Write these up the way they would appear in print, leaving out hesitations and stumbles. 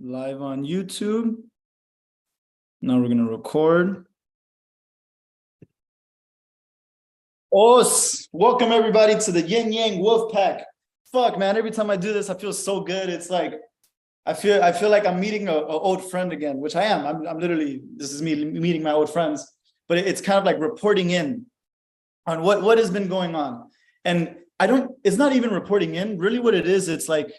Live on YouTube. Now we're gonna record. Welcome everybody to the Yin Yang Wolf Pack. Fuck, man, every time I do this, I feel so good. It's like I feel like I'm meeting an old friend again, which I am. I'm literally, this is me meeting my old friends, but it's kind of like reporting in on what has been going on. And it's not even reporting in. Really what it is, it's like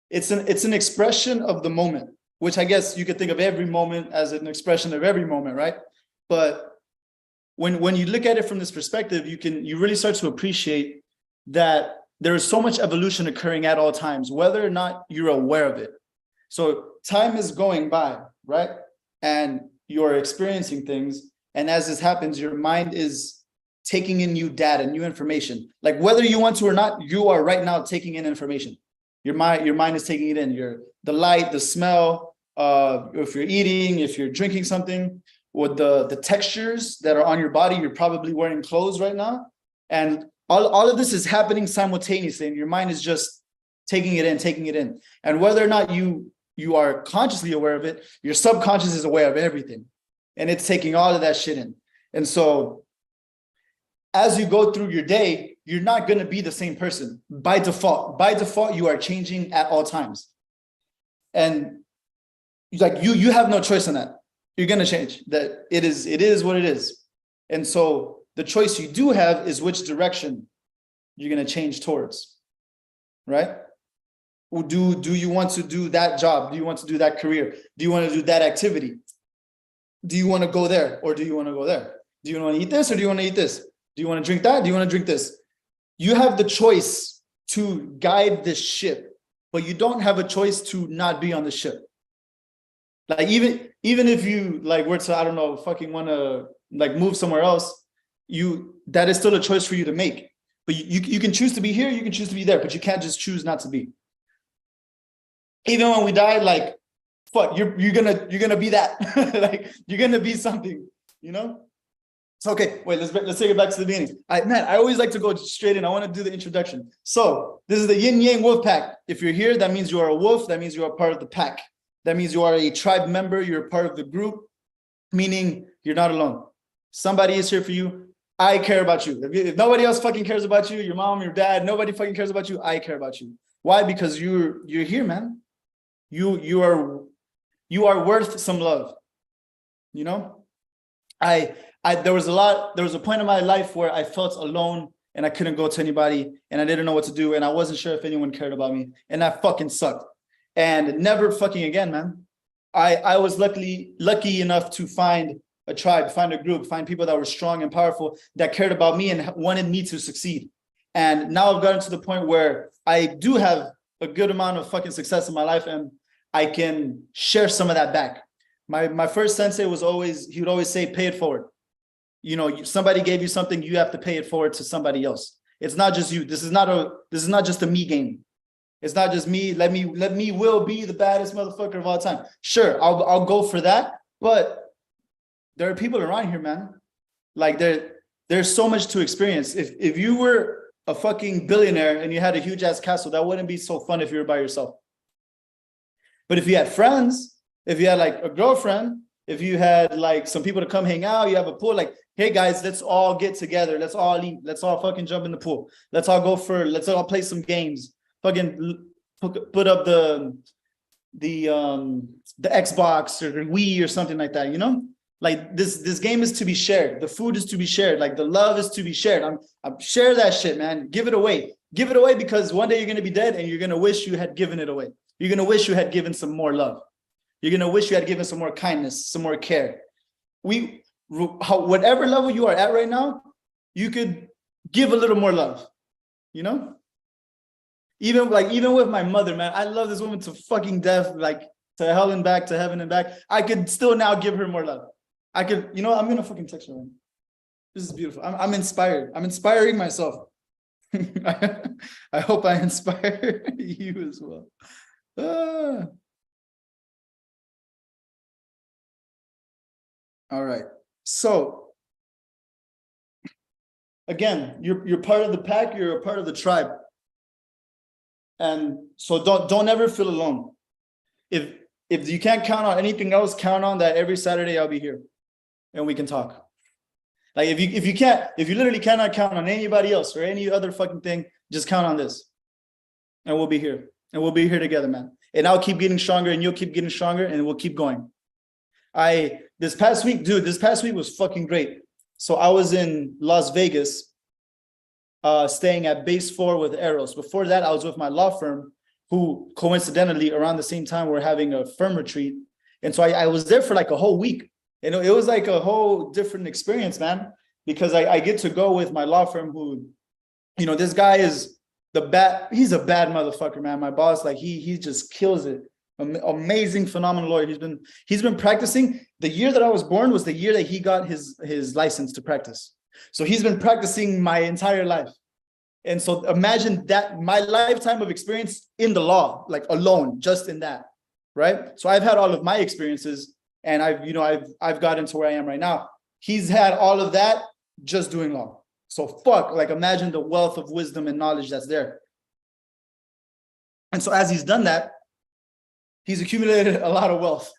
it's an expression of the moment, which I guess you could think of every moment as an expression of every moment, right? But when you look at it from this perspective, you really start to appreciate that there is so much evolution occurring at all times, whether or not you're aware of it. So time is going by, right? And you're experiencing things. And as this happens, your mind is taking in new data, new information. Like whether you want to or not, you are right now taking in information. Your mind is taking it in. The light, the smell, if you're eating, if you're drinking something, with the textures that are on your body, you're probably wearing clothes right now. And all of this is happening simultaneously, and your mind is just taking it in. And whether or not you are consciously aware of it, your subconscious is aware of everything. And it's taking all of that shit in. And so as you go through your day, you're not going to be the same person by default. By default, you are changing at all times. And like you have no choice in that. You're going to change. That it is what it is. And so the choice you do have is which direction you're going to change towards, right? Do you want to do that job? Do you want to do that career? Do you want to do that activity? Do you want to go there or do you want to go there? Do you want to eat this or do you want to eat this? Do you want to drink that? Do you want to drink this? You have the choice to guide this ship, but you don't have a choice to not be on the ship. Like even if you like were to, I don't know, fucking want to like move somewhere else, that is still a choice for you to make. But you can choose to be here, you can choose to be there, but you can't just choose not to be. Even when we die, like fuck, you're gonna be that. Like you're gonna be something, you know? So okay, wait, let's take it back to the beginning. I always like to go straight in. I want to do the introduction. So this is the Yin Yang Wolf Pack. If you're here, that means you are a wolf. That means you are part of the pack. That means you are a tribe member. You're part of the group, meaning you're not alone. Somebody is here for you. I care about you. If nobody else fucking cares about you, your mom, your dad, nobody fucking cares about you. I care about you. Why? Because you're here, man. You are worth some love. You know, there was a point in my life where I felt alone and I couldn't go to anybody and I didn't know what to do and I wasn't sure if anyone cared about me and that fucking sucked. And never fucking again, man. I was lucky enough to find a tribe, find a group, find people that were strong and powerful that cared about me and wanted me to succeed. And now I've gotten to the point where I do have a good amount of fucking success in my life and I can share some of that back. My first sensei he would always say, pay it forward. You know, somebody gave you something, you have to pay it forward to somebody else. It's not just you. This is not just a me game. It's not just me. Let me will be the baddest motherfucker of all time. Sure, I'll go for that. But there are people around here, man. Like there's so much to experience. If you were a fucking billionaire and you had a huge ass castle, that wouldn't be so fun if you were by yourself. But if you had friends, if you had like a girlfriend, if you had like some people to come hang out, you have a pool, like, hey guys, let's all get together. Let's all eat. Let's all fucking jump in the pool. Let's all play some games. Fucking put up the Xbox or Wii or something like that, you know? Like this game is to be shared. The food is to be shared. Like the love is to be shared. I'm share that shit, man. Give it away. Give it away because one day you're gonna be dead and you're gonna wish you had given it away. You're gonna wish you had given some more love. You're gonna wish you had given some more kindness, some more care. Whatever level you are at right now, you could give a little more love, you know? Even with my mother, man, I love this woman to fucking death, like to hell and back, to heaven and back. I could still now give her more love. I could, you know, I'm gonna fucking text her. This is beautiful. I'm inspired. I'm inspiring myself. I hope I inspire you as well. All right. So again, you're part of the pack, you're a part of the tribe. And so don't ever feel alone. If you can't count on anything else, count on that every Saturday I'll be here and we can talk. Like if you literally cannot count on anybody else or any other fucking thing, just count on this. And we'll be here. And we'll be here together, man. And I'll keep getting stronger and you'll keep getting stronger and we'll keep going. This past week was fucking great. So I was in Las Vegas, staying at Base 4 with Eros. Before that, I was with my law firm, who coincidentally around the same time we're having a firm retreat. And so I was there for like a whole week. And it was like a whole different experience, man, because I get to go with my law firm who, you know, this guy is he's a bad motherfucker, man. My boss, like he just kills it. Amazing, phenomenal lawyer. He's been practicing. The year that I was born was the year that he got his license to practice. So he's been practicing my entire life. And so imagine that, my lifetime of experience in the law, like alone, just in that, right? So I've had all of my experiences and I've gotten to where I am right now. He's had all of that just doing law. So like imagine the wealth of wisdom and knowledge that's there. And so as he's done that, he's accumulated a lot of wealth,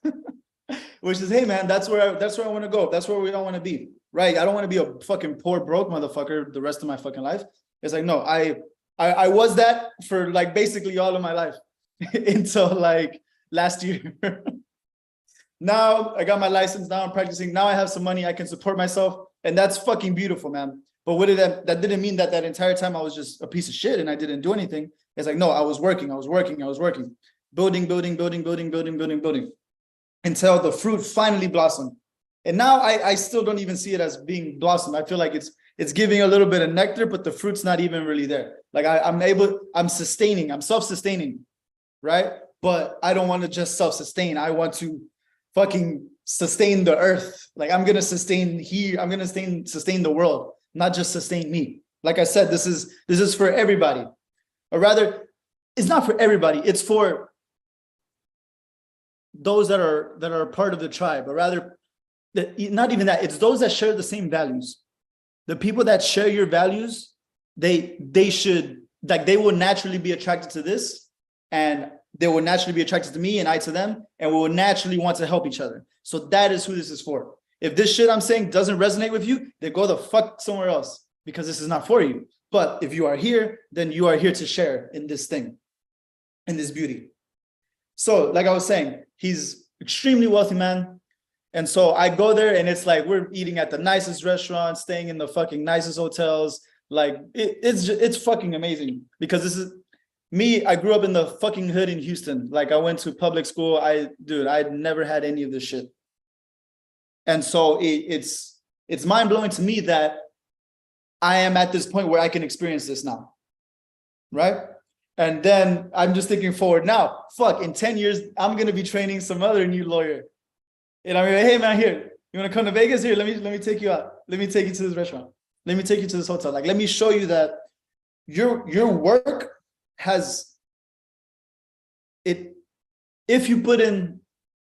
which is, hey man, that's where I want to go. That's where we don't want to be, right? I don't want to be a fucking poor, broke motherfucker the rest of my fucking life. It's like, no, I was that for like basically all of my life until like last year. Now I got my license, now I'm practicing, now I have some money, I can support myself. And that's fucking beautiful, man. But that didn't mean that entire time I was just a piece of shit and I didn't do anything. It's like, no, I was working. Building until the fruit finally blossomed. And now I still don't even see it as being blossomed. I feel like it's giving a little bit of nectar, but the fruit's not even really there. Like I'm self-sustaining, right? But I don't want to just self-sustain. I want to fucking sustain the earth. Like I'm going to sustain here. I'm going to sustain the world, not just sustain me. Like I said, this is for everybody. Or rather, it's not for everybody. It's for those that are part of the tribe, or rather, not even that. It's those that share the same values. The people that share your values, they will naturally be attracted to this, and they will naturally be attracted to me and I to them, and we will naturally want to help each other. So that is who this is for. If this shit I'm saying doesn't resonate with you, then go the fuck somewhere else, because this is not for you. But if you are here, then you are here to share in this thing, in this beauty. So like I was saying, he's extremely wealthy, man. And so I go there and it's like, we're eating at the nicest restaurants, staying in the fucking nicest hotels. Like it's fucking amazing, because this is me. I grew up in the fucking hood in Houston. Like I went to public school. I'd never had any of this shit. And so it's mind blowing to me that I am at this point where I can experience this now. Right. And then I'm just thinking forward now, fuck, in 10 years, I'm going to be training some other new lawyer. And I'm like, hey man, here, you want to come to Vegas? Here, let me take you out. Let me take you to this restaurant. Let me take you to this hotel. Like, let me show you that your work has it. If you put in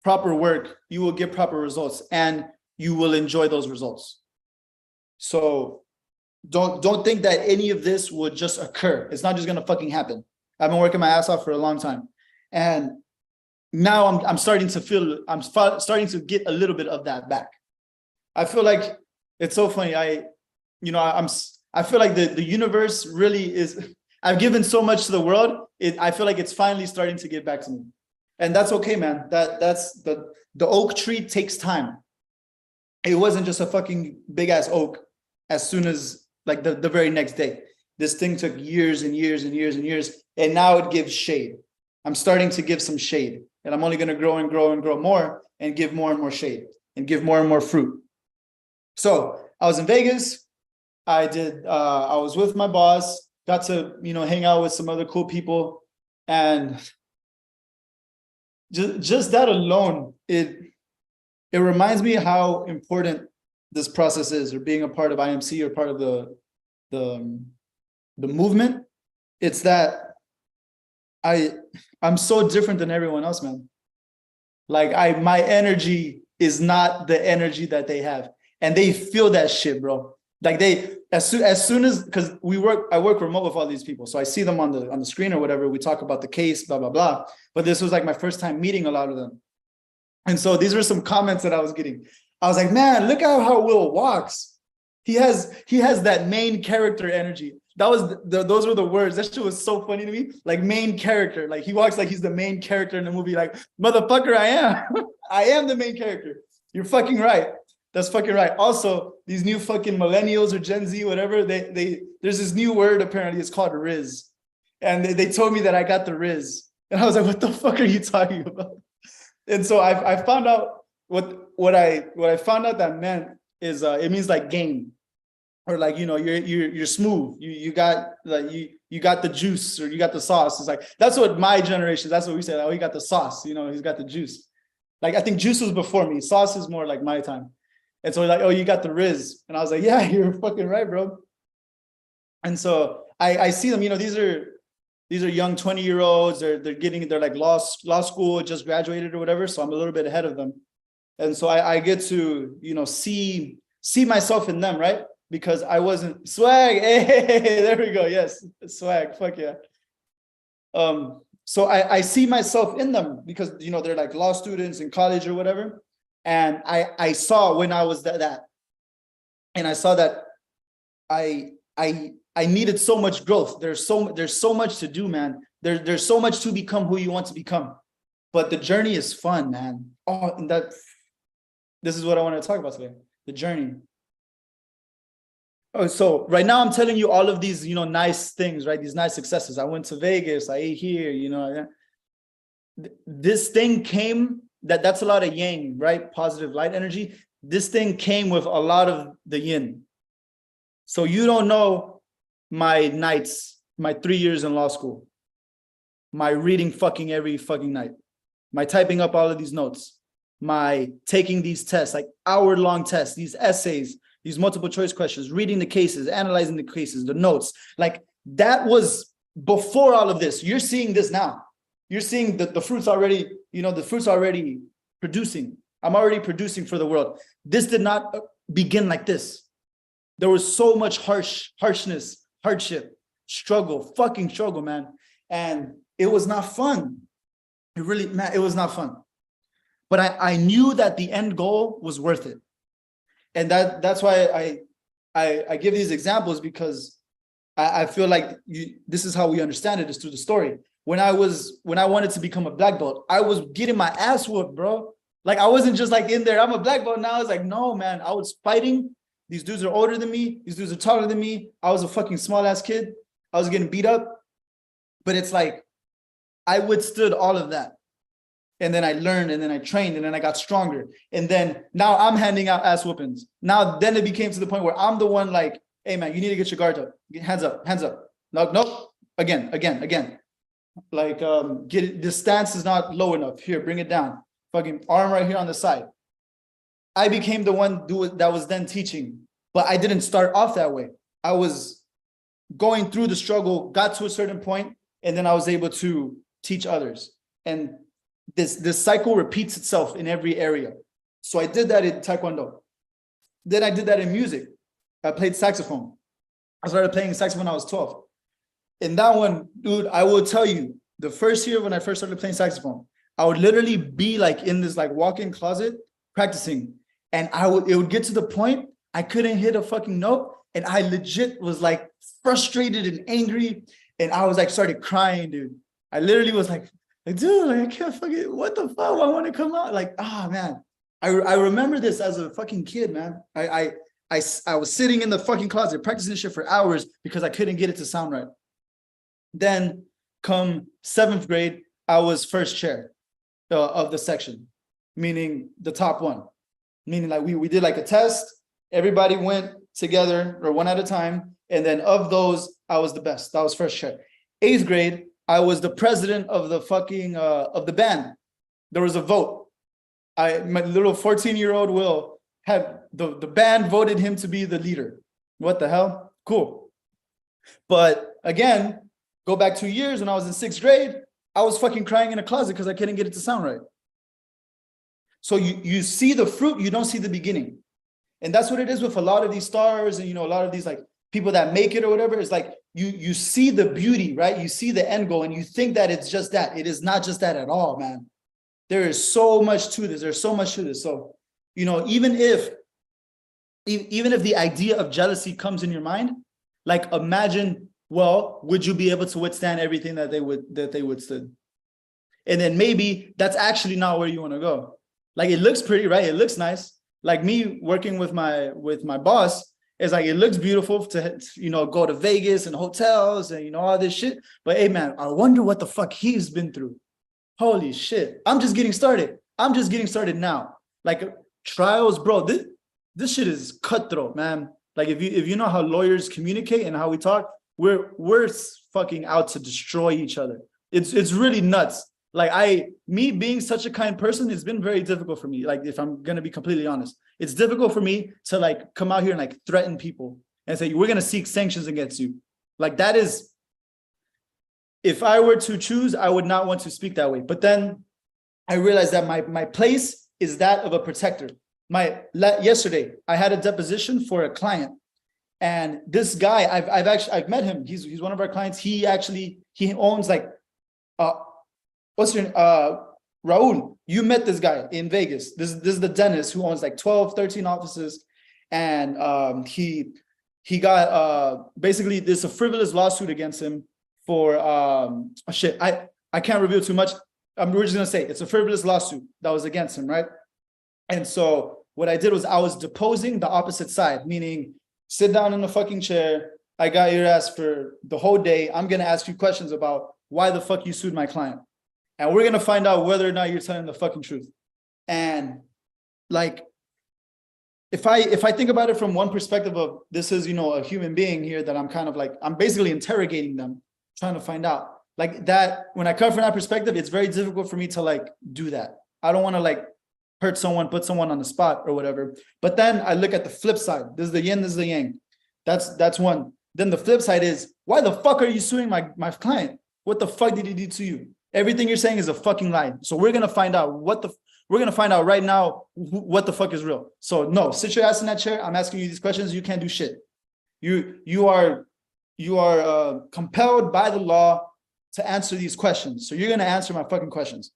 proper work, you will get proper results and you will enjoy those results. So don't think that any of this would just occur. It's not just going to fucking happen. I've been working my ass off for a long time. And now I'm starting to get a little bit of that back. I feel like it's so funny. I feel like the universe really is, I've given so much to the world. I feel like it's finally starting to get back to me. And that's okay, man. That's the oak tree takes time. It wasn't just a fucking big ass oak as soon as like the very next day. This thing took years and years and years and years. And now it gives shade. I'm starting to give some shade. And I'm only going to grow and grow and grow more and give more and more shade and give more and more fruit. So I was in Vegas. I was with my boss, got to, hang out with some other cool people. And just that alone, it reminds me how important this process is, or being a part of IMC or part of the movement. It's that I'm so different than everyone else, man. Like my energy is not the energy that they have. And they feel that shit, bro. Like they, as soon as, because I work remote with all these people. So I see them on the screen or whatever. We talk about the case, blah, blah, blah. But this was like my first time meeting a lot of them. And so these were some comments that I was getting. I was like, man, look at how Will walks. He has that main character energy. That was those were the words. That shit was so funny to me. Like main character. Like he walks like he's the main character in the movie. Like, motherfucker, I am. I am the main character. You're fucking right. That's fucking right. Also, these new fucking millennials or Gen Z, whatever, there's this new word apparently. It's called Riz. And they told me that I got the Riz. And I was like, what the fuck are you talking about? And so I found out what I found out that meant is it means like game, or like, you know, you're smooth. You got like you got the juice, or you got the sauce. It's like that's what my generation. That's what we say. Like, oh, he got the sauce. You know, he's got the juice. Like I think juice was before me. Sauce is more like my time. And so like, oh, you got the Riz, and I was like, yeah, you're fucking right, bro. And so I see them. You know, these are young 20-year-olds. They're like law school, just graduated or whatever. So I'm a little bit ahead of them. And so I get to, you know, see myself in them, right? Because I wasn't swag. Hey, there we go. Yes, swag. Fuck yeah. So I see myself in them because, you know, they're like law students in college or whatever. And I saw when I was that, and I saw that I needed so much growth. There's so much to do, man. There's so much to become who you want to become. But the journey is fun, man. Oh, and this is what I want to talk about today. The journey. Oh, so right now I'm telling you all of these, you know, nice things, right? These nice successes. I went to Vegas, I ate here, you know. This thing came, that's a lot of yang, right? Positive light energy. This thing came with a lot of the yin. So you don't know my nights, my 3 years in law school, my reading fucking every fucking night, my typing up all of these notes, my taking these tests, like hour-long tests, these essays, these multiple choice questions, reading the cases, analyzing the cases, the notes. Like that was before all of this. You're seeing this now. You're seeing the fruits already, you know, the fruits already producing. I'm already producing for the world. This did not begin like this. There was so much harshness, hardship, fucking struggle, man. And it was not fun. It really, man, it was not fun. But I knew that the end goal was worth it. And that's why I give these examples, because I feel like this is how we understand it, is through the story. When I wanted to become a black belt, I was getting my ass whooped, bro. Like I wasn't just like in there, I'm a black belt now. I was like, no, man, I was fighting. These dudes are older than me. These dudes are taller than me. I was a fucking small ass kid. I was getting beat up. But it's like, I withstood all of that. And then I learned, and then I trained, and then I got stronger. And then now I'm handing out ass whoopings. Now, then it became to the point where I'm the one like, hey man, you need to get your guard up. Hands up, hands up. Nope. Again. Like, get it. This stance is not low enough. Here, bring it down. Fucking arm right here on the side. I became the one that was then teaching, but I didn't start off that way. I was going through the struggle, got to a certain point, and then I was able to teach others. And this cycle repeats itself in every area. So I did that in Taekwondo. Then I did that in music. I played saxophone. I started playing saxophone when I was 12. And that one, dude, I will tell you, the first year when I first started playing saxophone, I would literally be like in this like walk-in closet practicing. And it would get to the point I couldn't hit a fucking note. And I legit was like frustrated and angry. And I was like, started crying, dude. I literally was like, dude, like, I can't fucking, what the fuck? I want to come out. Like, man. I remember this as a fucking kid, man. I was sitting in the fucking closet practicing this shit for hours because I couldn't get it to sound right. Then come 7th grade, I was first chair of the section, meaning the top one. Meaning like we did like a test, everybody went together or one at a time. And then of those, I was the best. I was first chair. 8th grade, I was the president of the fucking, of the band. There was a vote. My little 14-year-old Will had the band voted him to be the leader. What the hell? Cool. But again, go back 2 years when I was in 6th grade, I was fucking crying in a closet because I couldn't get it to sound right. So you see the fruit, you don't see the beginning. And that's what it is with a lot of these stars and, you know, a lot of these like people that make it or whatever. It's like you see the beauty, right? You see the end goal and you think that it's just that. It is not just that at all, man. There is so much to this. There's so much to this. So, you know, even if the idea of jealousy comes in your mind, like imagine, well, would you be able to withstand everything that they withstood? And then maybe that's actually not where you want to go. Like it looks pretty, right? It looks nice. Like me working with my boss, it's like it looks beautiful to, you know, go to Vegas and hotels and, you know, all this shit. But hey, man, I wonder what the fuck he's been through. Holy shit. I'm just getting started. I'm just getting started now. Like trials, bro, this shit is cutthroat, man. Like if you know how lawyers communicate and how we talk, we're fucking out to destroy each other. It's really nuts. Like me being such a kind person, it's been very difficult for me. Like if I'm gonna be completely honest, it's difficult for me to like come out here and like threaten people and say, we're gonna seek sanctions against you. Like that is, if I were to choose, I would not want to speak that way. But then I realized that my place is that of a protector. Yesterday, I had a deposition for a client, and this guy, I've met him. He's one of our clients. He owns like what's your Raul? You met this guy in Vegas. This is the dentist who owns like 12, 13 offices, and he got basically there's a frivolous lawsuit against him for shit. I can't reveal too much. We're just gonna say it's a frivolous lawsuit that was against him, right? And so what I did was I was deposing the opposite side, meaning sit down in the fucking chair. I got your ass for the whole day. I'm gonna ask you questions about why the fuck you sued my client. And we're gonna find out whether or not you're telling the fucking truth. And like, if I think about it from one perspective of this is, you know, a human being here that I'm kind of like, I'm basically interrogating them, trying to find out. Like that, when I come from that perspective, it's very difficult for me to like do that. I don't want to like hurt someone, put someone on the spot or whatever. But then I look at the flip side. This is the yin, this is the yang. That's one. Then the flip side is, why the fuck are you suing my client? What the fuck did he do to you? Everything you're saying is a fucking lie. So we're gonna find out we're gonna find out right now what the fuck is real. So no, sit your ass in that chair. I'm asking you these questions. You can't do shit. You are compelled by the law to answer these questions. So you're gonna answer my fucking questions.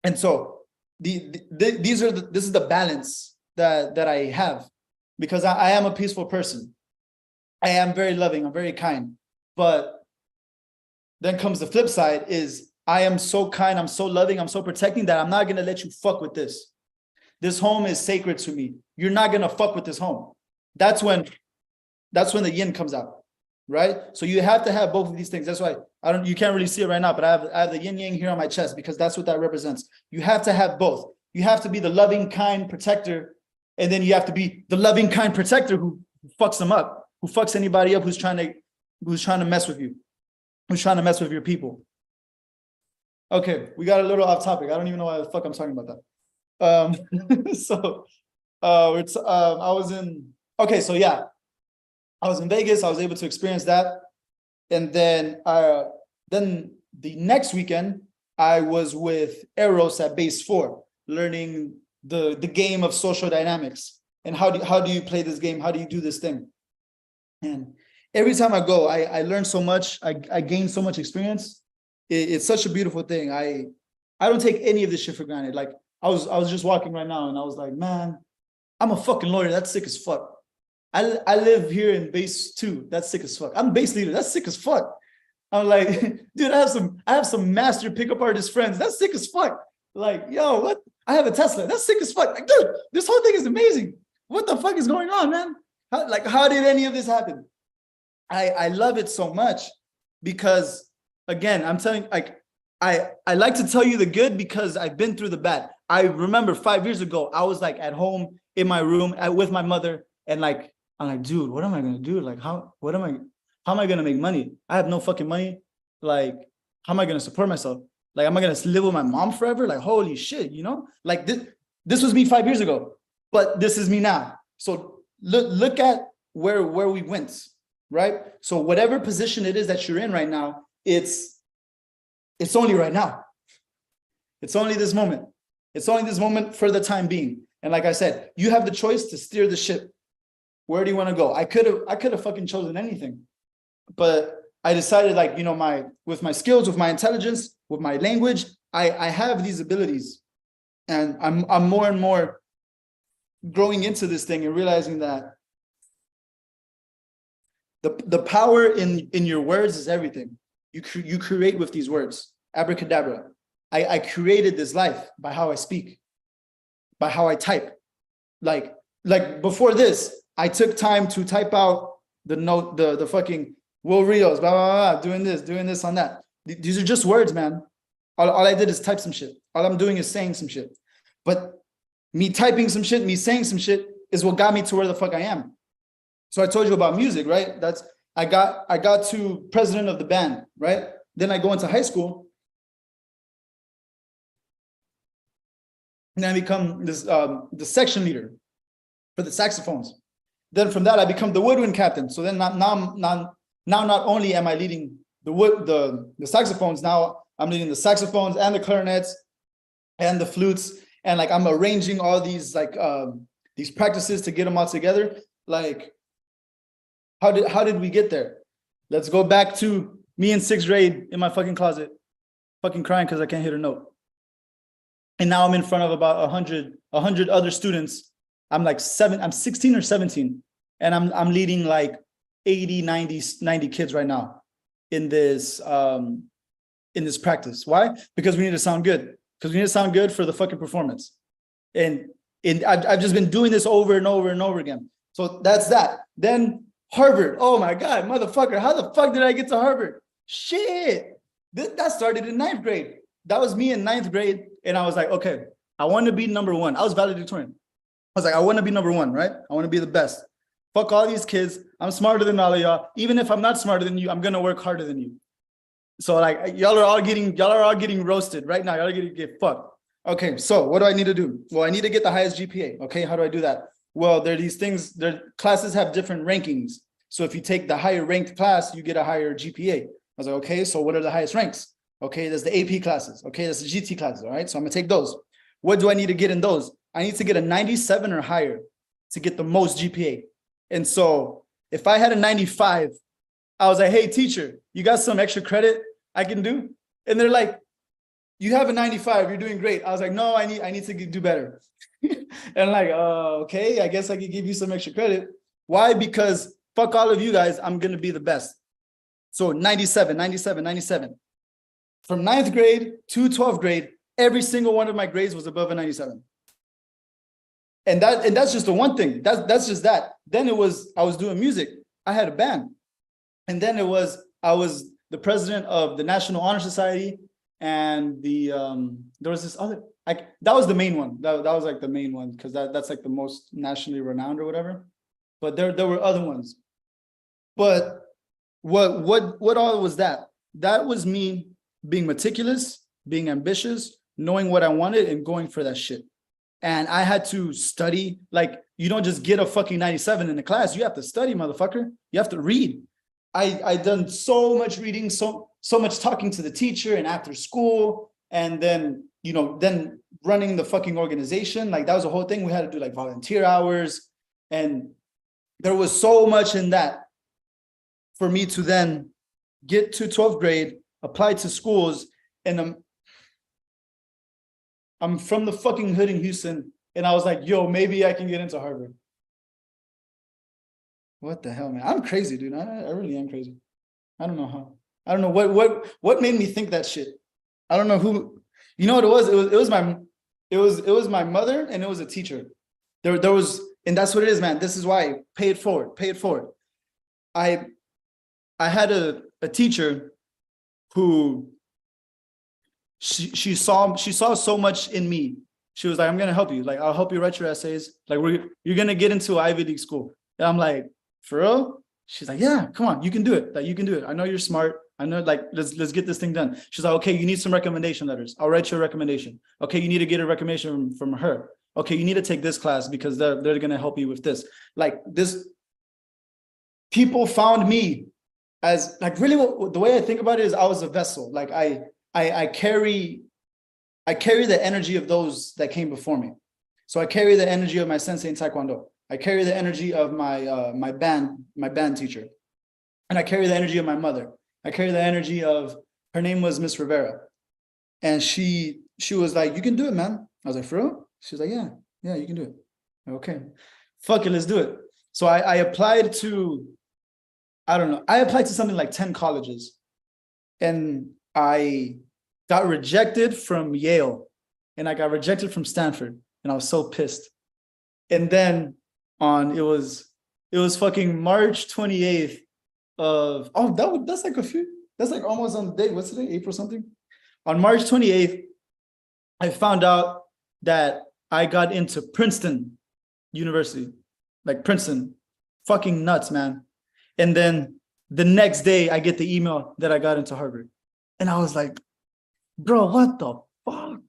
And so this is the balance that I have, because I am a peaceful person. I am very loving. I'm very kind. But then comes the flip side is I am so kind. I'm so loving. I'm so protecting that I'm not going to let you fuck with this. This home is sacred to me. You're not going to fuck with this home. That's when the yin comes out, right? So you have to have both of these things. That's why you can't really see it right now, but I have the yin yang here on my chest, because that's what that represents. You have to have both. You have to be the loving, kind protector, and then you have to be the loving, kind protector who fucks them up, who fucks anybody up who's trying to mess with you, who's trying to mess with your people. Okay, we got a little off topic. I don't even know why the fuck I'm talking about that. I was in Vegas. I was able to experience that. And then the next weekend, I was with Eros at Base 4, learning the game of social dynamics. And how do you play this game? How do you do this thing? And every time I go, I learn so much. I gain so much experience. It's such a beautiful thing. I don't take any of this shit for granted. Like I was just walking right now and I was like, man, I'm a fucking lawyer. That's sick as fuck. I live here in Base 2. That's sick as fuck. I'm base leader. That's sick as fuck. I'm like, dude, I have some master pickup artist friends. That's sick as fuck. Like, yo, what? I have a Tesla. That's sick as fuck. Like, dude, this whole thing is amazing. What the fuck is going on, man? How did any of this happen? I love it so much because, again, I'm telling, like, I like to tell you the good because I've been through the bad. I remember 5 years ago, I was like at home in my room with my mother, and like, I'm like, dude, what am I gonna do? Like, how am I gonna make money? I have no fucking money. Like, how am I gonna support myself? Like, am I gonna live with my mom forever? Like, holy shit, you know? Like this was me 5 years ago, but this is me now. So look at where we went, right? So whatever position it is that you're in right now, it's only right now. It's only this moment. It's only this moment for the time being. And like I said, you have the choice to steer the ship. Where do you want to go? I could have fucking chosen anything, but I decided, like, you know, with my skills, with my intelligence, with my language, I have these abilities, and I'm more and more growing into this thing and realizing that the power in your words is everything. You create with these words. Abracadabra. I created this life by how I speak, by how I type. Like before this, I took time to type out the note, the fucking Will Rios, blah, blah, blah, doing this on that. These are just words, man. All I did is type some shit. All I'm doing is saying some shit. But me typing some shit, me saying some shit is what got me to where the fuck I am. So I told you about music, right? I got to president of the band, right? Then I go into high school. And I become this the section leader for the saxophones. Then from that, I become the woodwind captain. So then now not only am I leading the saxophones, now I'm leading the saxophones and the clarinets and the flutes, and like I'm arranging all these like these practices to get them all together. Like, how did we get there? Let's go back to me in 6th grade in my fucking closet, fucking crying because I can't hit a note. And now I'm in front of about 100 other students. I'm 16 or 17, and I'm leading like 80, 90 kids right now in this practice. Why? Because we need to sound good. Because we need to sound good for the fucking performance. And I've just been doing this over and over and over again. So that's that. Then Harvard. Oh my God, motherfucker. How the fuck did I get to Harvard? Shit. That started in 9th grade. That was me in 9th grade. And I was like, okay, I want to be number one. I was valedictorian. I was like, I want to be number one, right? I want to be the best. Fuck all these kids. I'm smarter than all of y'all. Even if I'm not smarter than you, I'm going to work harder than you. So like, y'all are all getting roasted right now. Y'all are going to get fucked. Okay, so what do I need to do? Well, I need to get the highest GPA. Okay, how do I do that? Well, there are these things, classes have different rankings. So if you take the higher ranked class, you get a higher GPA. I was like, okay, so what are the highest ranks? Okay, there's the AP classes. Okay, there's the GT classes, all right? So I'm gonna take those. What do I need to get in those? I need to get a 97 or higher to get the most GPA. And so if I had a 95, I was like, hey, teacher, you got some extra credit I can do? And they're like, you have a 95, you're doing great. I was like, no, I need to do better. And like, okay, I guess I could give you some extra credit. Why? Because fuck all of you guys, I'm gonna be the best. So 97, 97, 97. From 9th grade to 12th grade, every single one of my grades was above a 97. And that's just the one thing. That's just that. Then I was doing music. I had a band. And then I was the president of the National Honor Society, and there was this other, that was the main one. That was like the main one, because that's like the most nationally renowned or whatever. But there were other ones. But what all was that? That was me being meticulous, being ambitious, knowing what I wanted and going for that shit. And I had to study. Like, you don't just get a fucking 97 in the class. You have to study, motherfucker. You have to read. I done so much reading, so much talking to the teacher and after school. And then, then running the fucking organization. Like, that was a whole thing. We had to do like volunteer hours. And there was so much in that for me to then get to 12th grade, apply to schools, and I'm from the fucking hood in Houston, and I was like, yo, maybe I can get into Harvard. What the hell, man? I'm crazy, dude. I really am crazy. I don't know how. I don't know what made me think that shit. I don't know who. You know what it was? It was my mother, and it was a teacher. There was, and that's what it is, man. This is why. Pay it forward. Pay it forward. I had a teacher who she saw so much in me. She was like, I'm gonna help you. Like, I'll help you write your essays. Like, you're gonna get into Ivy League school. And I'm like, for real? She's like, yeah, come on, you can do it. Like, you can do it. I know you're smart. I know, like, let's get this thing done. She's like, okay, you need some recommendation letters. I'll write you a recommendation. Okay, you need to get a recommendation from her. Okay, you need to take this class because they're gonna help you with this. Like, this, people found me as, like, really the way I think about it is I was a vessel. Like, I carry the energy of those that came before me. So I carry the energy of my sensei in Taekwondo. I carry the energy of my band teacher. And I carry the energy of my mother. I carry the energy of, her name was Miss Rivera. And she was like, you can do it, man. I was like, for real? She was like, yeah, you can do it. Okay, fuck it, let's do it. So I applied to, I don't know, I applied to something like 10 colleges. And I got rejected from Yale. And I got rejected from Stanford. And I was so pissed. And then it was fucking March 28th of, that's like almost on the date. What's today? April something? On March 28th, I found out that I got into Princeton University, like Princeton. Fucking nuts, man. And then the next day I get the email that I got into Harvard. And I was like, bro, what the fuck?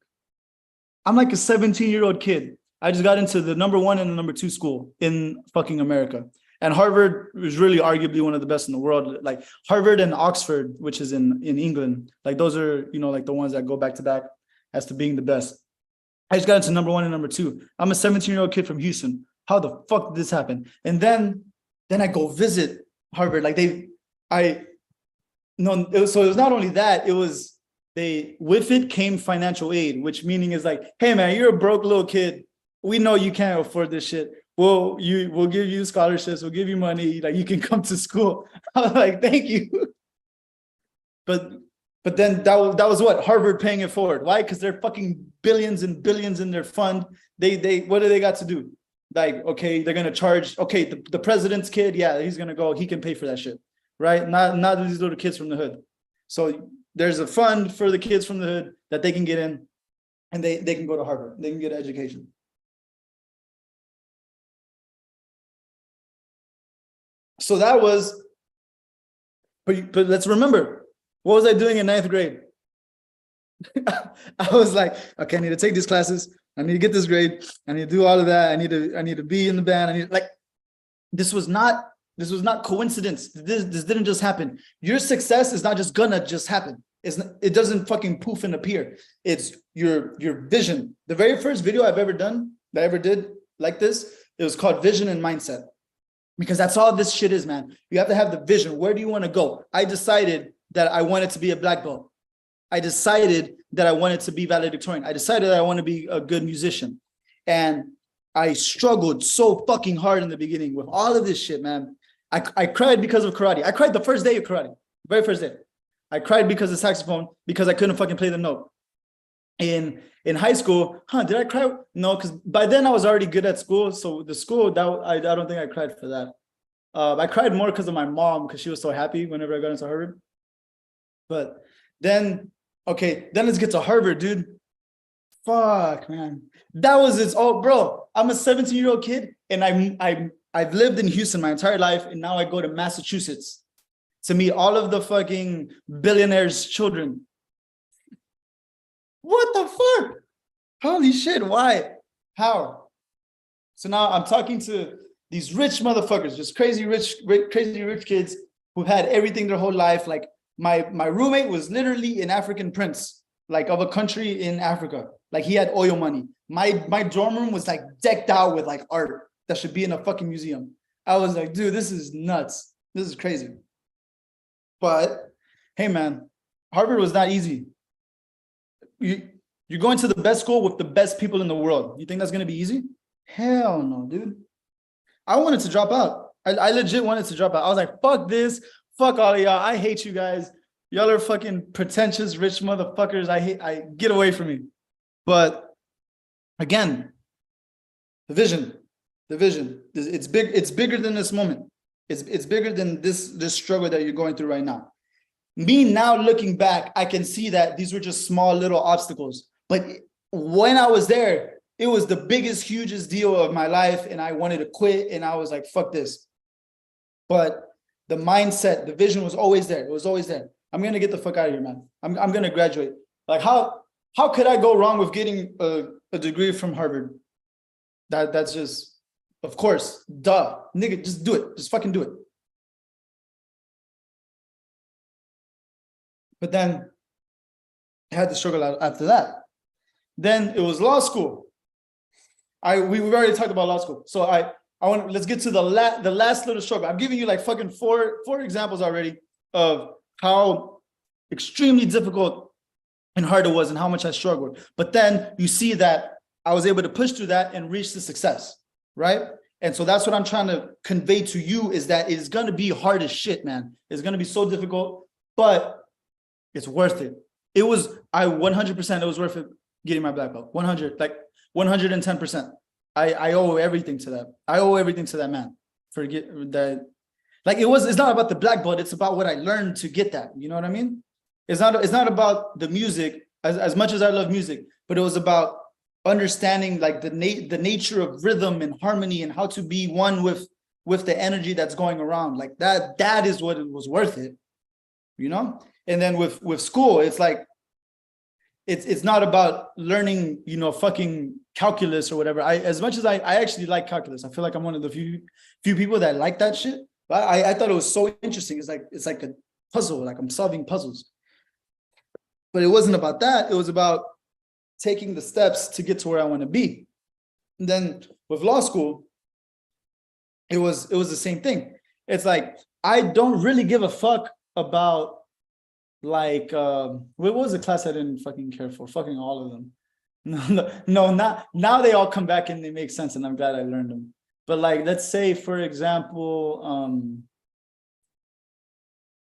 I'm like a 17-year-old kid. I just got into the number 1 and the number 2 school in fucking America. And Harvard was really arguably one of the best in the world. Like Harvard and Oxford, which is in England, like those are, like the ones that go back to back as to being the best. I just got into number 1 and number 2. I'm a 17-year-old kid from Houston. How the fuck did this happen? And then I go visit Harvard. Like so it was not only that, with it came financial aid, which meaning is like, hey man, you're a broke little kid. We know you can't afford this shit. We'll give you scholarships. We'll give you money. Like you can come to school. I was like, thank you. But then that was what Harvard paying it forward. Why? Because they're fucking billions and billions in their fund. They what do they got to do? Like, okay, they're gonna charge. Okay, the president's kid, yeah, he's gonna go. He can pay for that shit, right? Not these little kids from the hood. So there's a fund for the kids from the hood that they can get in, and they can go to Harvard. They can get an education. So that was, but let's remember, what was I doing in 9th grade? I was like, okay, I need to take these classes. I need to get this grade. I need to do all of that. I need to be in the band. This was not coincidence. This didn't just happen. Your success is not just gonna just happen. It doesn't fucking poof and appear. It's your vision. The very first video I've ever done, that I ever did like this, it was called Vision and Mindset. Because that's all this shit is, man. You have to have the vision. Where do you want to go? I decided that I wanted to be a black belt. I decided that I wanted to be valedictorian. I decided that I want to be a good musician. And I struggled so fucking hard in the beginning with all of this shit, man. I cried because of karate. I cried the first day of karate, very first day. I cried because of saxophone, because I couldn't fucking play the note. In high school, did I cry? No, because by then I was already good at school. So the school, I don't think I cried for that. I cried more because of my mom, because she was so happy whenever I got into Harvard. But then, okay, then let's get to Harvard, dude. Fuck, man. That was its all, bro. I'm a 17-year-old kid, and I've lived in Houston my entire life, and now I go to Massachusetts to meet all of the fucking billionaires' children. What the fuck? Holy shit, why? How? So now I'm talking to these rich motherfuckers, just crazy rich kids who had everything their whole life. Like my roommate was literally an African prince, like of a country in Africa. Like he had oil money. My dorm room was like decked out with like art that should be in a fucking museum. I was like, dude, this is nuts. This is crazy. But hey, man, Harvard was not easy. You're going to the best school with the best people in the world. You think that's going to be easy? Hell no, dude. I wanted to drop out. I legit wanted to drop out. I was like, fuck this. Fuck all of y'all. I hate you guys. Y'all are fucking pretentious, rich motherfuckers. I get away from me. But again, the vision. It's big. It's bigger than this moment. It's bigger than this struggle that you're going through right now. Me now looking back, I can see that these were just small little obstacles. But when I was there, it was the biggest, hugest deal of my life. And I wanted to quit. And I was like, fuck this. But the mindset, the vision was always there. It was always there. I'm going to get the fuck out of here, man. I'm going to graduate. Like how could I go wrong with getting a degree from Harvard? That's just, of course, duh. Nigga, just do it. Just fucking do it. But then I had to struggle after that. Then it was law school. we've already talked about law school. So let's get to the last little struggle. I'm giving you like fucking four examples already of how extremely difficult and hard it was and how much I struggled. But then you see that I was able to push through that and reach the success, right? And so that's what I'm trying to convey to you, is that it's going to be hard as shit, man. It's going to be so difficult, but it's worth it. It was 100%, it was worth it getting my black belt. 110%. I owe everything to that. I owe everything to that man. Forget that. Like it's not about the black belt. It's about what I learned to get that. You know what I mean? It's not about the music as much as I love music, but it was about understanding like the nature of rhythm and harmony and how to be one with the energy that's going around. Like that is what it was worth it, you know? And then with school, it's like it's not about learning, you know, fucking calculus or whatever. As much as I actually like calculus, I feel like I'm one of the few people that like that shit. But I thought it was so interesting. It's like a puzzle, like I'm solving puzzles. But it wasn't about that. It was about taking the steps to get to where I want to be. And then with law school, it was the same thing. It's I don't really give a fuck about what was the class I didn't fucking care for? Fucking all of them. No, not now. They all come back and they make sense, and I'm glad I learned them. But let's say, for example,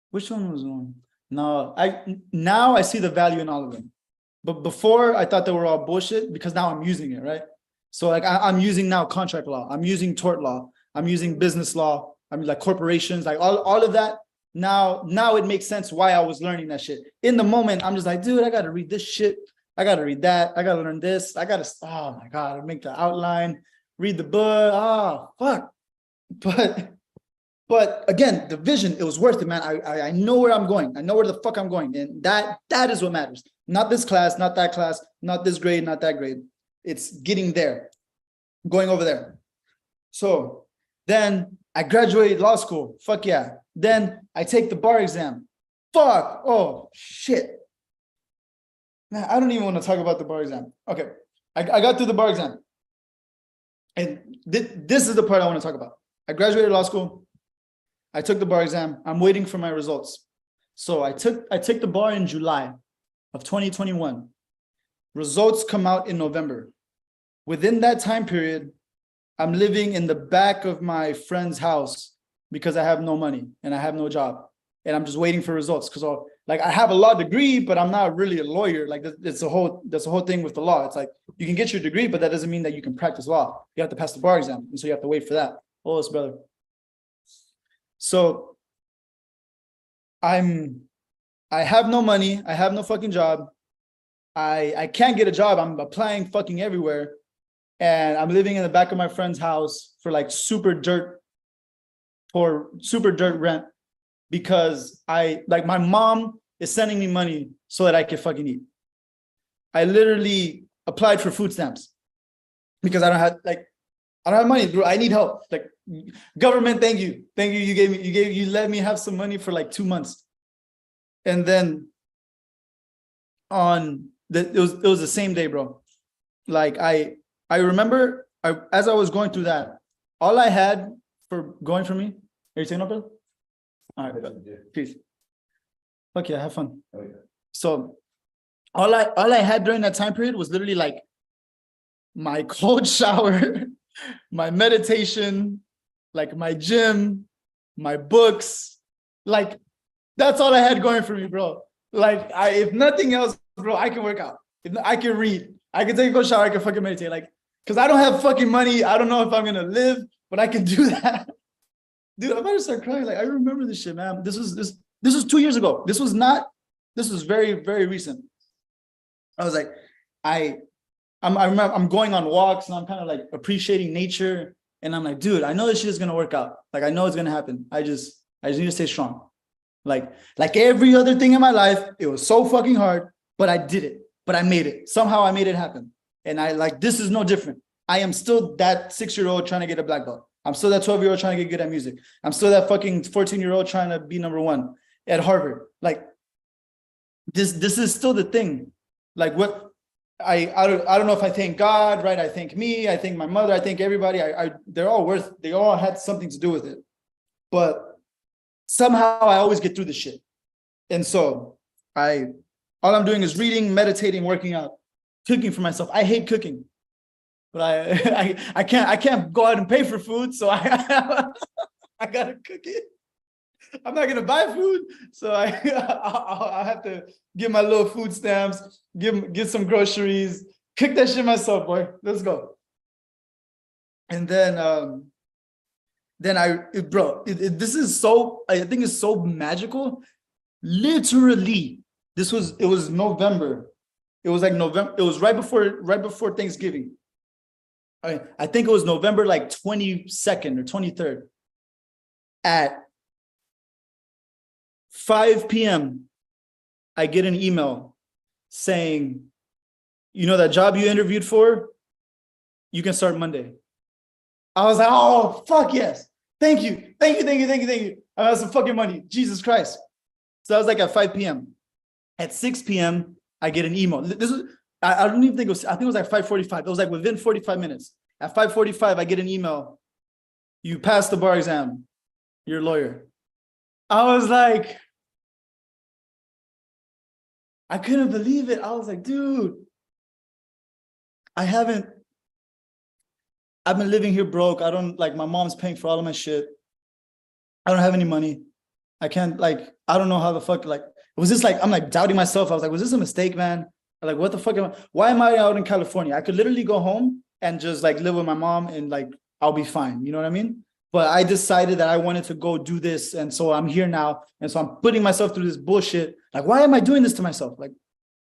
which one was one? No, now I see the value in all of them. But before I thought they were all bullshit because now I'm using it, right? So I'm using now contract law, I'm using tort law, I'm using business law, I'm corporations, all of that. Now it makes sense why I was learning that shit. In the moment, I'm just dude, I gotta read this shit. I gotta read that. I gotta learn this. Oh my God, I make the outline, read the book. Oh, fuck. But again, the vision, it was worth it, man. I know where I'm going. I know where the fuck I'm going. And that is what matters. Not this class, not that class, not this grade, not that grade. It's getting there, going over there. So then I graduated law school. Fuck yeah. Then I take the bar exam. Fuck. Oh, shit. Man, I don't even want to talk about the bar exam. Okay. I got through the bar exam. And this is the part I want to talk about. I graduated law school. I took the bar exam. I'm waiting for my results. So I took the bar in July of 2021. Results come out in November. Within that time period, I'm living in the back of my friend's house because I have no money and I have no job. And I'm just waiting for results because I have a law degree, but I'm not really a lawyer. That's the whole thing with the law. It's you can get your degree, but that doesn't mean that you can practice law. You have to pass the bar exam. And so you have to wait for that. Oh, it's brother. So I have no money. I have no fucking job. I can't get a job. I'm applying fucking everywhere. And I'm living in the back of my friend's house for super dirt rent because my mom is sending me money so that I can fucking eat. I literally applied for food stamps because I don't have money, bro. I need help. Government, thank you. You let me have some money for 2 months. And then it was the same day, bro. I remember as I was going through that, all I had for going for me. Are you taking up, bro? All right, peace. Fuck yeah, have fun. Oh, yeah. So all I had during that time period was literally my cold shower, my meditation, my gym, my books. That's all I had going for me, bro. If nothing else, bro, I can work out. I can read. I can take a cold shower. I can fucking meditate. Because I don't have fucking money. I don't know if I'm gonna live, but I can do that. Dude, I'm about to start crying. I remember this shit, man. This was 2 years ago. This was very, very recent. I was I remember I'm going on walks and I'm kind of appreciating nature. And I'm dude, I know this shit is gonna work out. I know it's gonna happen. I just need to stay strong. Like every other thing in my life, it was so fucking hard, but I did it. But I made it. Somehow I made it happen. And this is no different. I am still that 6-year-old trying to get a black belt. I'm still that 12-year-old trying to get good at music. I'm still that fucking 14-year-old trying to be #1 at Harvard. This is still the thing. I don't know if I thank God, right? I thank me, I thank my mother, I thank everybody. They all had something to do with it. But somehow I always get through the shit. And so all I'm doing is reading, meditating, working out, cooking for myself. I hate cooking, but I can't go out and pay for food, so I I gotta cook it. I'm not gonna buy food, so I'll have to get my little food stamps, get some groceries, cook that shit myself, boy. Let's go. And then this is so, I think it's so magical. Literally, it was November. It was like November. It was right before Thanksgiving. I think it was November like 22nd or 23rd. At 5 p.m., I get an email saying, you know that job you interviewed for? You can start Monday. I was like, oh, fuck yes. Thank you. Thank you, thank you, thank you, thank you. I got some fucking money. Jesus Christ. So I was like at 5 p.m. At 6 p.m., I get an email. I don't even think it was, I think it was like 5:45. It was like within 45 minutes. At 5:45, I get an email. You passed the bar exam. You're a lawyer. I was like, I couldn't believe it. I was like, dude, I've been living here broke. I don't, like, my mom's paying for all of my shit. I don't have any money. I can't, like, I don't know how the fuck, like, was this like, I'm like doubting myself. I was like, was this a mistake, man? Like, what the fuck why am I out in California? I could literally go home and just like live with my mom and like, I'll be fine. You know what I mean? But I decided that I wanted to go do this. And so I'm here now. And so I'm putting myself through this bullshit. Like, why am I doing this to myself? Like,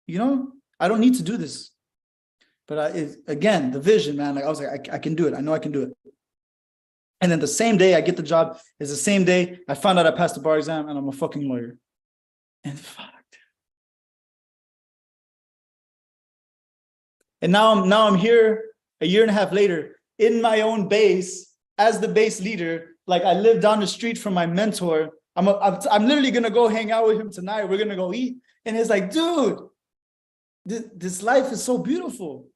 you know, I don't need to do this. But again, the vision, man, like I was like, I can do it. I know I can do it. And then the same day I get the job is the same day I found out I passed the bar exam and I'm a fucking lawyer. And fuck. And now I'm here a year and a half later in my own base as the base leader. Like I live down the street from my mentor. I'm literally gonna go hang out with him tonight. We're gonna go eat. And it's like, dude, this life is so beautiful.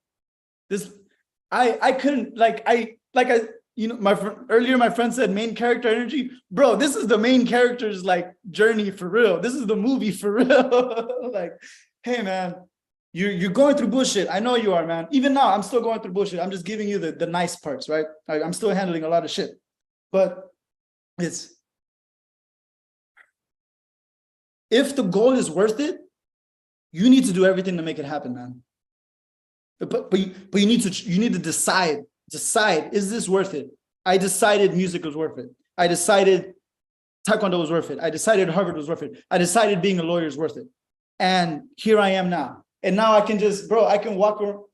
I couldn't you know, earlier my friend said main character energy. Bro, this is the main character's like journey for real. This is the movie for real. Like, hey man, you're going through bullshit. I know you are, man. Even now, I'm still going through bullshit. I'm just giving you the nice parts, right? I'm still handling a lot of shit. But if the goal is worth it, you need to do everything to make it happen, man. But you need to decide, is this worth it? I decided music was worth it. I decided Taekwondo was worth it. I decided Harvard was worth it. I decided being a lawyer is worth it. And here I am now. And now I can just, bro, I can walk around.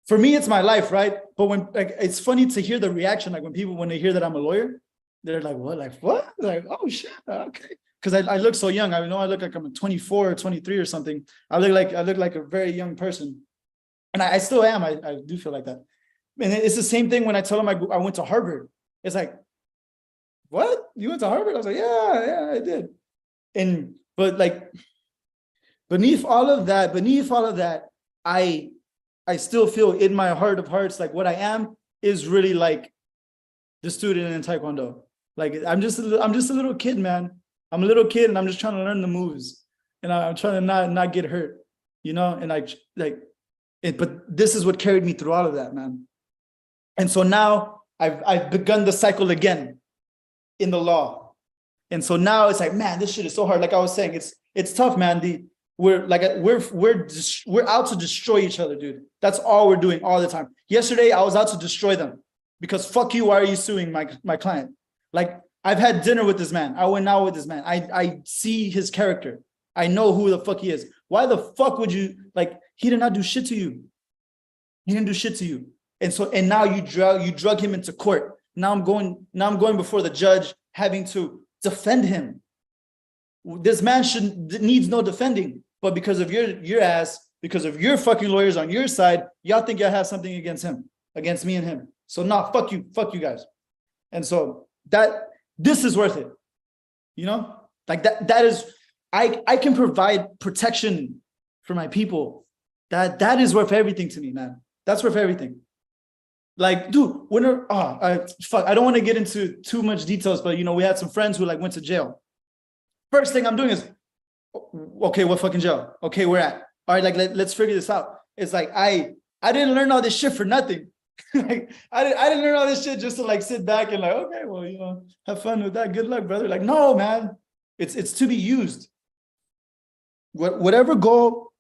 For me, it's my life, right? But when, like, it's funny to hear the reaction, like when they hear that I'm a lawyer, they're like, what? Like, what? Like, oh shit, okay. Because I look so young. I know I look like I'm 24 or 23 or something. I look like a very young person. And I still am. I do feel like that. And it's the same thing when I tell them I went to Harvard. It's like, what? You went to Harvard? I was like, yeah, I did. But like, beneath all of that, I still feel in my heart of hearts, like what I am is really like the student in Taekwondo. Like I'm just a little kid, man. I'm a little kid and I'm just trying to learn the moves. And I'm trying to not get hurt, you know? And but this is what carried me through all of that, man. And so now I've begun the cycle again in the law. And so now it's like, man, this shit is so hard. Like I was saying, it's tough, man. We're out to destroy each other, dude. That's all we're doing all the time. Yesterday, I was out to destroy them because fuck you. Why are you suing my client? Like I've had dinner with this man. I went out with this man. I see his character. I know who the fuck he is. Why the fuck would you, like, he did not do shit to you. He didn't do shit to you. And now you drug him into court. Now I'm going before the judge having to defend him. This man needs no defending, but because of your ass, because of your fucking lawyers on your side, y'all think y'all have something against him, against me and him. So nah, fuck you guys. And so this is worth it. You know, like that is, I can provide protection for my people, that is worth everything to me, man. That's worth everything. Like, dude, I don't want to get into too much details, but we had some friends who like went to jail. First thing I'm doing is, okay, what fucking jail? Okay, where at? All right, like let's figure this out. It's like I didn't learn all this shit for nothing. Like I didn't learn all this shit just to like sit back and like, okay, well, have fun with that. Good luck, brother. Like, no, man, it's to be used. Whatever goal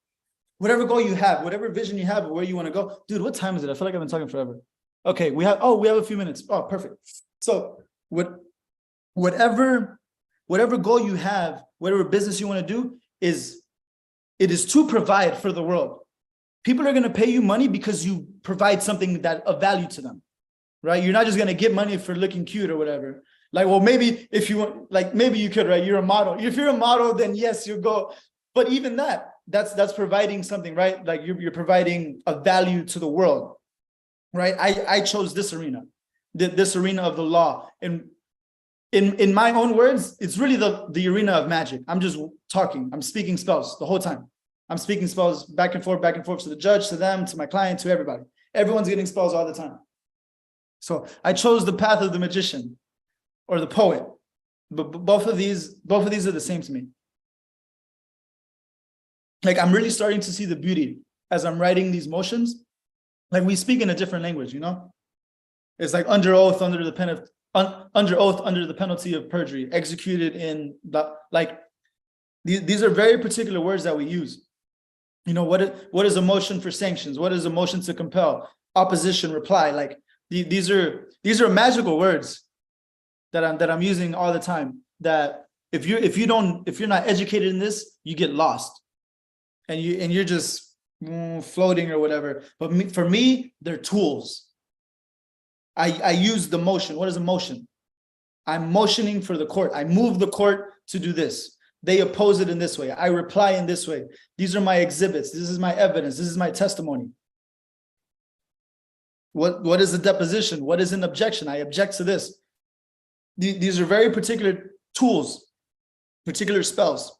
you have, whatever vision you have, where you want to go, dude. What time is it? I feel like I've been talking forever. Okay, we have a few minutes. Oh, perfect. So whatever goal you have, whatever business you want to do, it is to provide for the world. People are going to pay you money because you provide something that of value to them, right? You're not just going to get money for looking cute or whatever. Like, well, maybe if you want, like, maybe you could, right? You're a model. If you're a model, then yes, you go. But even that's providing something, right? Like you're providing a value to the world, right? I chose this arena, this arena of the law. And in my own words, it's really the arena of magic. I'm just talking. I'm speaking spells the whole time. I'm speaking spells back and forth to the judge, to them, to my client, to everybody. Everyone's getting spells all the time. So I chose the path of the magician or the poet. But both of these are the same to me. Like, I'm really starting to see the beauty as I'm writing these motions. Like, we speak in a different language, It's like under oath, under the penalty of perjury, executed in these are very particular words that we use. What is a motion for sanctions? What is a motion to compel? Opposition, reply. Like these are magical words that I'm using all the time. That if you're not educated in this, you get lost, and you're just floating or whatever. But for me, they're tools. I use the motion. What is a motion? I'm motioning for the court. I move the court to do this. They oppose it in this way. I reply in this way. These are my exhibits. This is my evidence. This is my testimony. What is a deposition? What is an objection? I object to this. These are very particular tools, particular spells,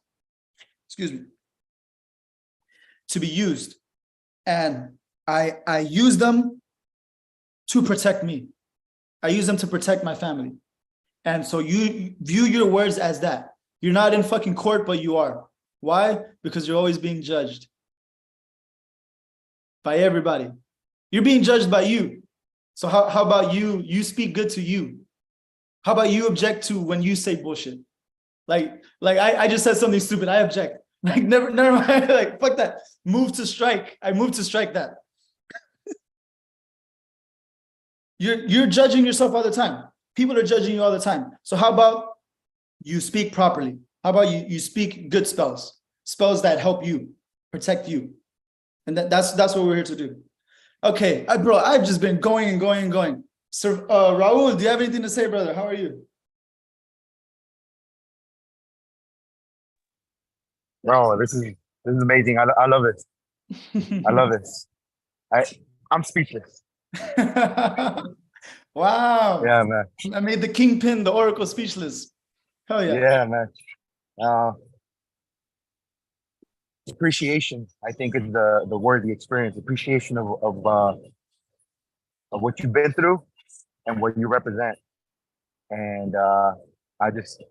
to be used. And I use them to protect me. I use them to protect my family. And so you view your words as that. You're not in fucking court, but you are. Why? Because you're always being judged by everybody. You're being judged by you. So how about you speak good to you? How about you object to when you say bullshit? Like I just said something stupid. I object. Like never mind. Like fuck that. Move to strike. I move to strike that. You're judging yourself all the time. People are judging you all the time. So how about you speak properly? How about you speak good spells that help you, protect you? And that's what we're here to do. Okay, bro, I've just been going and going and going. So, Raul, do you have anything to say, brother? How are you? Bro, this is amazing. I love it. I love it. I'm speechless. Wow. Yeah, man. I made the kingpin, the oracle, speechless. Hell yeah. Yeah, man. Appreciation, I think, is the word, the experience. Appreciation of what you've been through and what you represent. And I'm just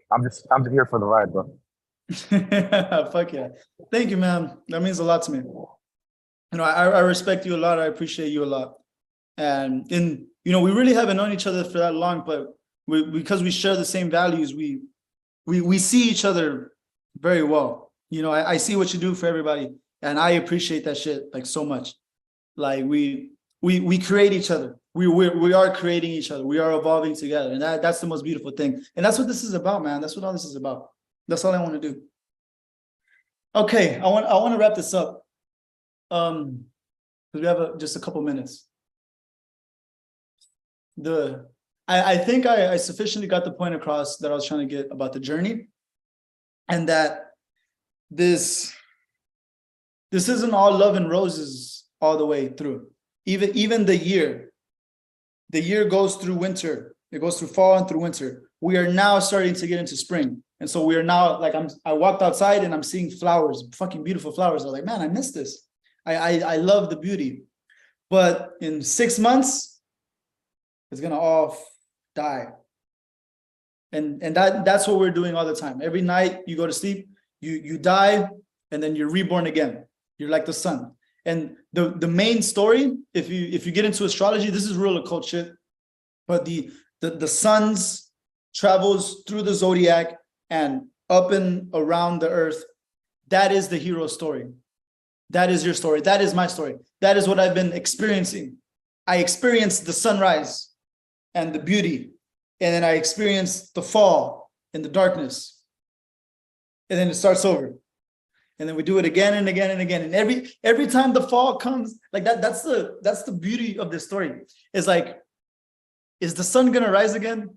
here for the ride, bro. Fuck yeah. Thank you, man. That means a lot to me. I respect you a lot. I appreciate you a lot. And we really haven't known each other for that long, but because we share the same values, we see each other very well. I see what you do for everybody, and I appreciate that shit like so much. Like we create each other. We are creating each other. We are evolving together, and that's the most beautiful thing. And that's what this is about, man. That's what all this is about. That's all I want to do. Okay, I want to wrap this up. Because we have just a couple minutes. I think I sufficiently got the point across that I was trying to get about the journey, and that this isn't all love and roses all the way through. Even the year goes through winter, It goes through fall and through winter. We are now starting to get into spring. And so we are now like, I walked outside and I'm seeing flowers, fucking beautiful flowers. I was like, man, I miss this. I love the beauty. But in 6 months, it's gonna all die. And that's what we're doing all the time. Every night you go to sleep, you die, and then you're reborn again. You're like the sun. And the main story, if you get into astrology, this is real occult shit. But the suns travels through the zodiac and up and around the earth. That is the hero story. That is your story. That is my story. That is what I've been experiencing. I experienced the sunrise and the beauty, and then I experienced the fall and the darkness, and then it starts over, and then we do it again and again and again. And every time the fall comes, like that, that's the beauty of this story. Is like, is the sun gonna rise again?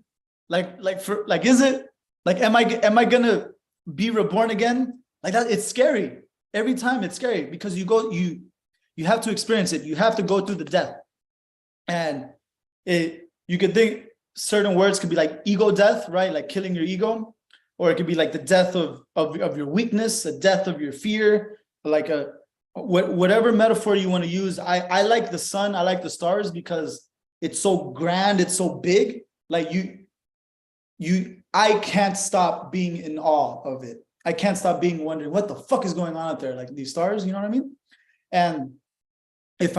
Is it like, am I gonna be reborn again? Like that, it's scary. Every time it's scary because you have to experience it. You have to go through the death. And you could think certain words could be like ego death, right? Like killing your ego, or it could be like the death of your weakness, the death of your fear, like whatever metaphor you want to use. I like the sun, I like the stars because it's so grand, it's so big. Like I can't stop being in awe of it. I can't stop being wondering what the fuck is going on out there, like these stars, you know what I mean? And if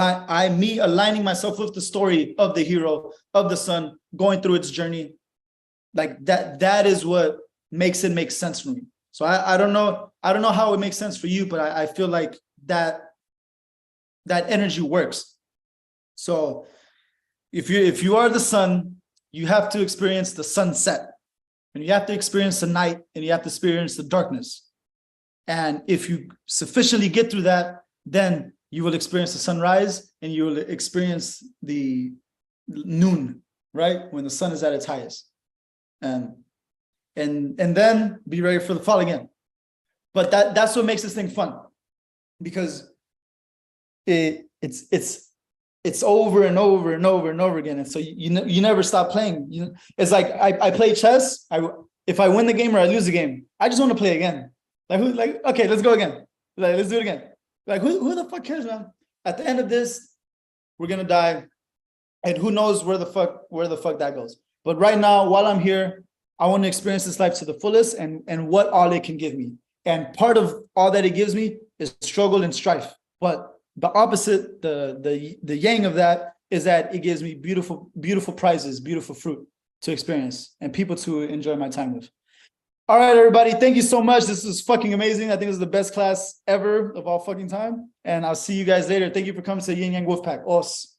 me aligning myself with the story of the hero, of the sun, going through its journey, like that is what makes it make sense for me. So I don't know how it makes sense for you, but I feel like that energy works. So if you are the sun, you have to experience the sunset. And you have to experience the night, and you have to experience the darkness. And if you sufficiently get through that, then you will experience the sunrise and you will experience the noon, right? When the sun is at its highest. And then be ready for the fall again. But that's what makes this thing fun. Because it's over and over and over and over again, and so you never stop playing. It's like I play chess. If I win the game or I lose the game, I just want to play again. Okay, let's go again. Like, let's do it again. Like who the fuck cares, man? At the end of this, we're gonna die, and who knows where the fuck that goes. But right now, while I'm here, I want to experience this life to the fullest and what all it can give me. And part of all that it gives me is struggle and strife. But the opposite, the yang of that is that it gives me beautiful, beautiful prizes, beautiful fruit to experience and people to enjoy my time with. All right, everybody. Thank you so much. This is fucking amazing. I think this is the best class ever of all fucking time. And I'll see you guys later. Thank you for coming to Yin Yang Wolfpack. Os.